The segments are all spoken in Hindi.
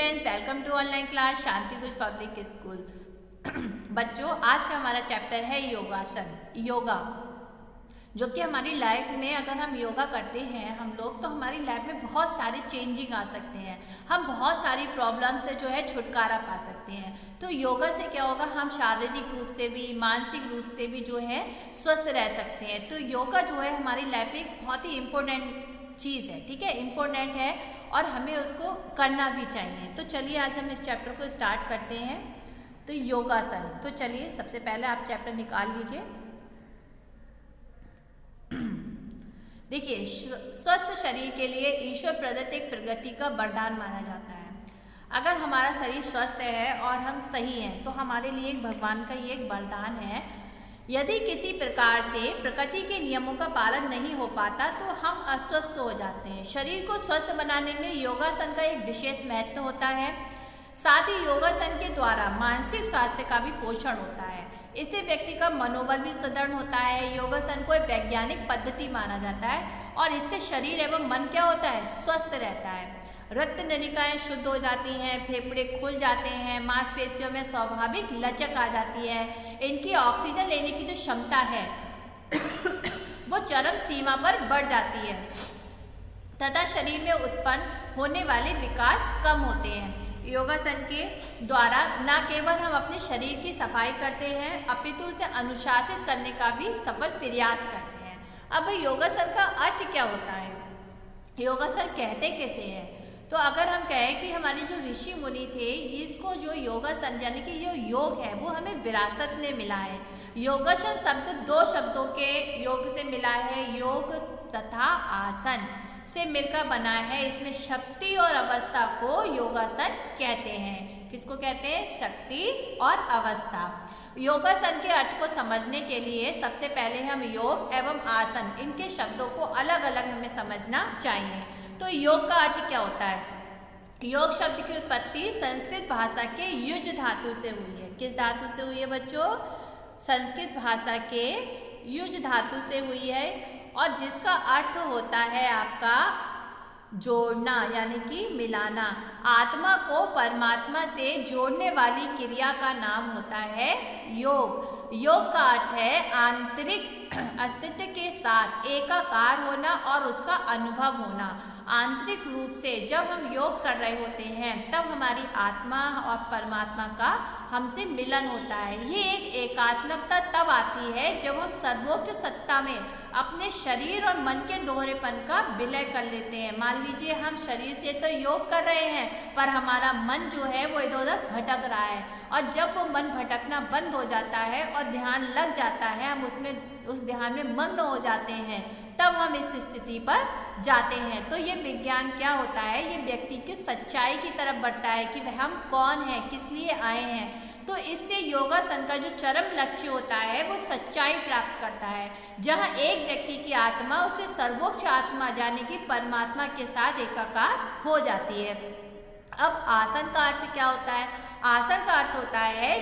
Students, welcome to online class Shanti कुछ पब्लिक स्कूल। बच्चों, आज का हमारा चैप्टर है योगासन। योगा जो कि हमारी लाइफ में अगर हम योगा करते हैं हम लोग तो हमारी लाइफ में बहुत सारे चेंजिंग आ सकते हैं। हम बहुत सारी प्रॉब्लम से जो है छुटकारा पा सकते हैं। तो योगा से क्या होगा, हम शारीरिक रूप से भी मानसिक रूप से भी जो है स्वस्थ रह सकते हैं। तो योगा जो है हमारी लाइफ में एक बहुत ही इम्पोर्टेंट चीज़ है, ठीक है, इम्पोर्टेंट है और हमें उसको करना भी चाहिए। तो चलिए आज हम इस चैप्टर को स्टार्ट करते हैं। तो योगासन, तो चलिए सबसे पहले आप चैप्टर निकाल लीजिए। देखिए, स्वस्थ शरीर के लिए ईश्वर प्रदत्त एक प्रगति का वरदान माना जाता है। अगर हमारा शरीर स्वस्थ है और हम सही हैं तो हमारे लिए एक भगवान का ये एक वरदान है। यदि किसी प्रकार से प्रकृति के नियमों का पालन नहीं हो पाता तो हम अस्वस्थ हो जाते हैं। शरीर को स्वस्थ बनाने में योगासन का एक विशेष महत्व होता है। साथ ही योगासन के द्वारा मानसिक स्वास्थ्य का भी पोषण होता है। इससे व्यक्ति का मनोबल भी सुदृढ़ होता है। योगासन को एक वैज्ञानिक पद्धति माना जाता है और इससे शरीर एवं मन क्या होता है, स्वस्थ रहता है। रक्त नलिकाएं शुद्ध हो जाती हैं, फेफड़े खुल जाते हैं, मांसपेशियों में स्वाभाविक लचक आ जाती है। इनकी ऑक्सीजन लेने की जो क्षमता है वो चरम सीमा पर बढ़ जाती है तथा शरीर में उत्पन्न होने वाले विकास कम होते हैं। योगासन के द्वारा न केवल हम अपने शरीर की सफाई करते हैं अपितु उसे अनुशासित करने का भी सफल प्रयास करते हैं। अब योगासन का अर्थ क्या होता है, योगासन कहते कैसे हैं? तो अगर हम कहें कि हमारे जो ऋषि मुनि थे इसको जो योगासन यानी कि जो योग है वो हमें विरासत में मिला है। योगासन शब्द दो शब्दों के योग से मिला है, योग तथा आसन से मिलकर बना है। इसमें शक्ति और अवस्था को योगासन कहते हैं। किसको कहते हैं? शक्ति और अवस्था। योगासन के अर्थ को समझने के लिए सबसे पहले हम योग एवं आसन इनके शब्दों को अलग अलग हमें समझना चाहिए। तो योग का अर्थ क्या होता है? योग शब्द की उत्पत्ति संस्कृत भाषा के युज धातु से हुई है। किस धातु से हुई है बच्चों? संस्कृत भाषा के युज धातु से हुई है और जिसका अर्थ होता है आपका जोड़ना यानी कि मिलाना। आत्मा को परमात्मा से जोड़ने वाली क्रिया का नाम होता है योग। योग का अर्थ है आंतरिक अस्तित्व के साथ एकाकार होना और उसका अनुभव होना। आंतरिक रूप से जब हम योग कर रहे होते हैं तब हमारी आत्मा और परमात्मा का हमसे मिलन होता है। ये एक एकात्मकता तब आती है जब हम सर्वोच्च सत्ता में अपने शरीर और मन के दोहरेपन का विलय कर लेते हैं। मान लीजिए हम शरीर से तो योग कर रहे हैं पर हमारा मन जो है वो इधर उधर भटक रहा है और जब वो मन भटकना बंद हो जाता है और ध्यान लग जाता है, हम उस ध्यान में मग्न हो जाते हैं, तब हम इस स्थिति पर जाते हैं। तो ये विज्ञान क्या होता है, ये व्यक्ति की सच्चाई की तरफ बढ़ता है कि वह हम कौन हैं, किस लिए आए हैं। तो इससे योगासन का जो चरम लक्ष्य होता है वो सच्चाई प्राप्त करता है, जहाँ एक व्यक्ति की आत्मा उसे सर्वोच्च आत्मा यानी कि परमात्मा के साथ एकाकार हो जाती है। अब आसन का अर्थ क्या होता है? आसन का अर्थ होता है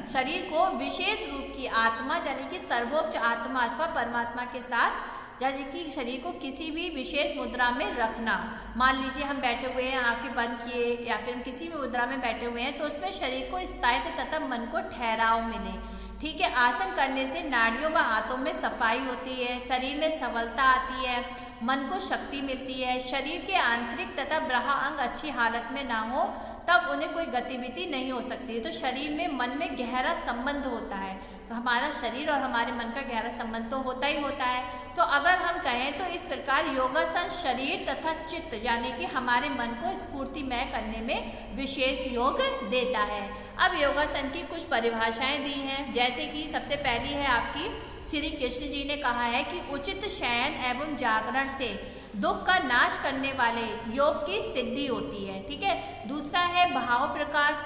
शरीर को विशेष रूप की आत्मा यानी कि सर्वोच्च आत्मा अथवा परमात्मा के साथ यानी कि शरीर को किसी भी विशेष मुद्रा में रखना। मान लीजिए हम बैठे हुए हैं, आंखें बंद किए या फिर हम किसी भी मुद्रा में बैठे हुए हैं तो उसमें शरीर को स्थायित्व तथा मन को ठहराव मिले, ठीक है। आसन करने से नाड़ियों व हाथों में सफाई होती है, शरीर में सबलता आती है, मन को शक्ति मिलती है। शरीर के आंतरिक तथा बाह्य अंग अच्छी हालत में ना हो तब उन्हें कोई गतिविधि नहीं हो सकती। तो शरीर में मन में गहरा संबंध होता है। तो हमारा शरीर और हमारे मन का गहरा संबंध तो होता ही होता है। तो अगर हम कहें तो इस प्रकार योगासन शरीर तथा चित्त यानी कि हमारे मन को स्फूर्तिमय करने में विशेष योग देता है। अब योगासन की कुछ परिभाषाएं दी हैं, जैसे कि सबसे पहली है आपकी श्री कृष्ण जी ने कहा है कि उचित शयन एवं जागरण से दुख का नाश करने वाले योग की सिद्धि होती है, ठीक है। दूसरा है भाव प्रकाश।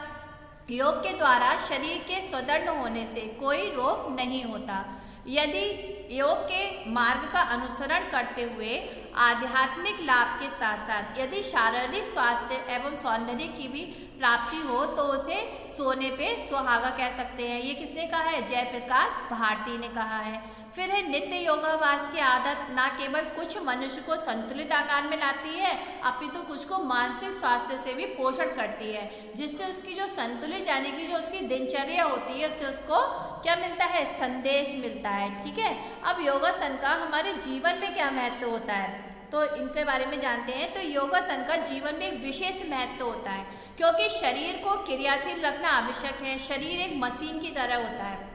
योग के द्वारा शरीर के सुदृढ़ होने से कोई रोग नहीं होता। यदि योग के मार्ग का अनुसरण करते हुए आध्यात्मिक लाभ के साथ साथ यदि शारीरिक स्वास्थ्य एवं सौंदर्य की भी प्राप्ति हो तो उसे सोने पे सुहागा कह सकते हैं। ये किसने कहा है? जयप्रकाश भारती ने कहा है। फिर है नित्य योगाभ्यास की आदत न केवल कुछ मनुष्य को संतुलित आकार में लाती है, अपितु कुछ को मानसिक स्वास्थ्य से भी पोषण करती है, जिससे उसकी जो संतुलित यानी कि जो उसकी दिनचर्या होती है उससे उसको क्या मिलता है, संदेश मिलता है। ठीक है, अब योगासन का हमारे जीवन में क्या महत्व होता है तो इनके बारे में जानते हैं। तो योगासन का जीवन में एक विशेष महत्व होता है, क्योंकि शरीर को क्रियाशील रखना आवश्यक है। शरीर एक मशीन की तरह होता है,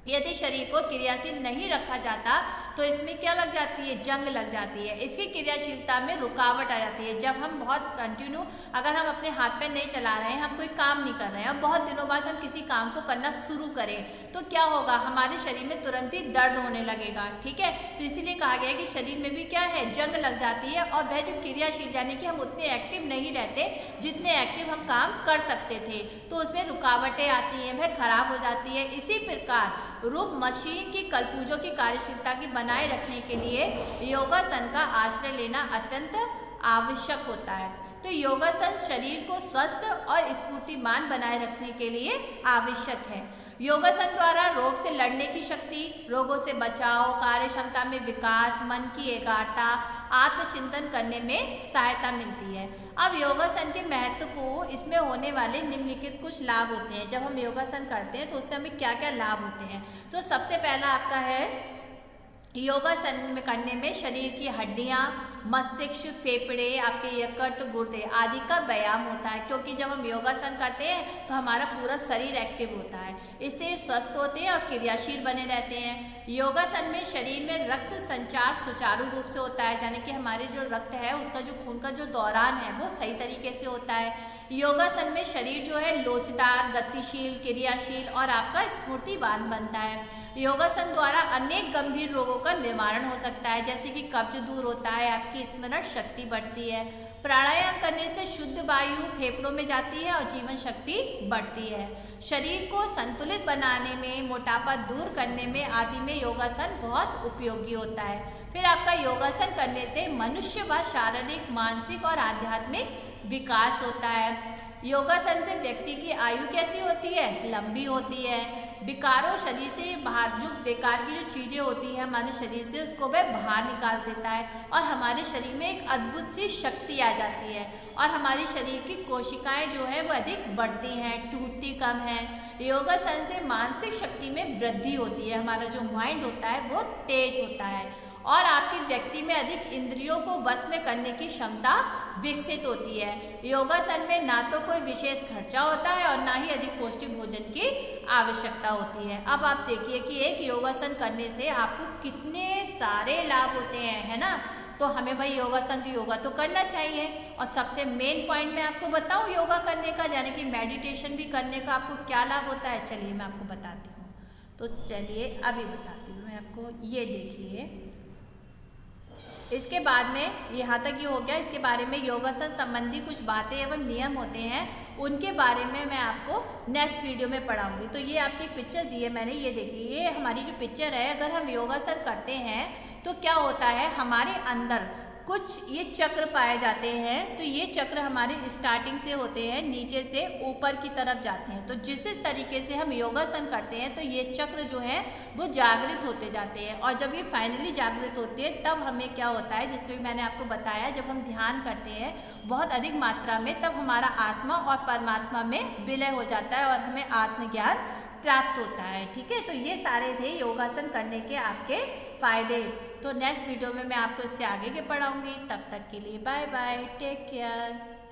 यदि शरीर को क्रियाशील नहीं रखा जाता तो इसमें क्या लग जाती है, जंग लग जाती है, इसकी क्रियाशीलता में रुकावट आ जाती है। जब हम बहुत कंटिन्यू अगर हम अपने हाथ पैर नहीं चला रहे हैं, हम कोई काम नहीं कर रहे हैं और बहुत दिनों बाद हम किसी काम को करना शुरू करें तो क्या होगा, हमारे शरीर में तुरंत ही दर्द होने लगेगा। ठीक है, तो इसीलिए कहा गया है कि शरीर में भी क्या है, जंग लग जाती है और वह जो क्रियाशील यानी कि हम उतने एक्टिव नहीं रहते जितने एक्टिव हम काम कर सकते थे, तो उसमें रुकावटें आती हैं, वह खराब हो जाती है। इसी प्रकार रूप मशीन की कलपुर्जों की कार्यशीलता की बनाए रखने के लिए योगासन का आश्रय लेना अत्यंत आवश्यक होता है। तो योगासन शरीर को स्वस्थ और स्फूर्तिमान बनाए रखने के लिए आवश्यक है। योगासन द्वारा रोग से लड़ने की शक्ति, रोगों से बचाव, कार्य क्षमता में विकास, मन की एकाग्रता, आत्मचिंतन करने में सहायता मिलती है। अब योगासन के महत्व को इसमें होने वाले निम्नलिखित कुछ लाभ होते हैं। जब हम योगासन करते हैं तो उससे हमें क्या क्या लाभ होते हैं। तो सबसे पहला आपका है योगासन में करने में शरीर की हड्डियां, मस्तिष्क, फेफड़े, आपके यकृत, गुर्दे आदि का व्यायाम होता है, क्योंकि जब हम योगासन करते हैं तो हमारा पूरा शरीर एक्टिव होता है, इससे स्वस्थ होते हैं और क्रियाशील बने रहते हैं। योगासन में शरीर में रक्त संचार सुचारू रूप से होता है, यानी कि हमारे जो रक्त है उसका जो खून का जो दौरान है वो सही तरीके से होता है। योगासन में शरीर जो है लोचदार, गतिशील, क्रियाशील और आपका स्फूर्तिवान बनता है। योगासन द्वारा अनेक गंभीर रोगों का निवारण हो सकता है, जैसे कि कब्ज दूर होता है, आपकी स्मरण शक्ति बढ़ती है। प्राणायाम करने से शुद्ध वायु फेफड़ों में जाती है और जीवन शक्ति बढ़ती है। शरीर को संतुलित बनाने में, मोटापा दूर करने में आदि में योगासन बहुत उपयोगी होता है। फिर आपका योगासन करने से मनुष्य व शारीरिक, मानसिक और आध्यात्मिक विकास होता है। योगासन से व्यक्ति की आयु कैसी होती है, लंबी होती है। विकारों शरीर से बाहर, जो बेकार की जो चीज़ें होती हैं हमारे शरीर से, उसको वह बाहर निकाल देता है और हमारे शरीर में एक अद्भुत सी शक्ति आ जाती है और हमारे शरीर की कोशिकाएं जो है वो अधिक बढ़ती हैं, टूटती कम है। योगासन से मानसिक शक्ति में वृद्धि होती है, हमारा जो माइंड होता है वो तेज होता है और आपके व्यक्ति में अधिक इंद्रियों को वश में करने की क्षमता विकसित होती है। योगासन में ना तो कोई विशेष खर्चा होता है और ना ही अधिक पौष्टिक भोजन की आवश्यकता होती है। अब आप देखिए कि एक योगासन करने से आपको कितने सारे लाभ होते हैं, है ना। तो हमें भाई योगासन तो योगा तो करना चाहिए और सबसे मेन पॉइंट मैं आपको बताऊं योगा करने का, यानी कि मेडिटेशन भी करने का आपको क्या लाभ होता है, चलिए मैं आपको बताती हूँ। तो चलिए अभी बताती हूँ मैं आपको, ये देखिए। इसके बाद में यहाँ तक ये हो गया, इसके बारे में योगासन संबंधी कुछ बातें एवं नियम होते हैं उनके बारे में मैं आपको नेक्स्ट वीडियो में पढ़ाऊंगी। तो ये आपकी पिक्चर दी है मैंने, ये देखिए, ये हमारी जो पिक्चर है, अगर हम योगासन करते हैं तो क्या होता है, हमारे अंदर कुछ ये चक्र पाए जाते हैं। तो ये चक्र हमारे स्टार्टिंग से होते हैं, नीचे से ऊपर की तरफ जाते हैं। तो जिस तरीके से हम योगासन करते हैं तो ये चक्र जो है वो जागृत होते जाते हैं और जब ये फाइनली जागृत होते हैं तब हमें क्या होता है, जिसमें मैंने आपको बताया, जब हम ध्यान करते हैं बहुत अधिक मात्रा में, तब हमारा आत्मा और परमात्मा में विलय हो जाता है और हमें आत्मज्ञान प्राप्त होता है। ठीक है, तो ये सारे थे योगासन करने के आपके फायदे। तो नेक्स्ट वीडियो में मैं आपको इससे आगे के पढ़ाऊंगी। तब तक के लिए बाय बाय, टेक केयर।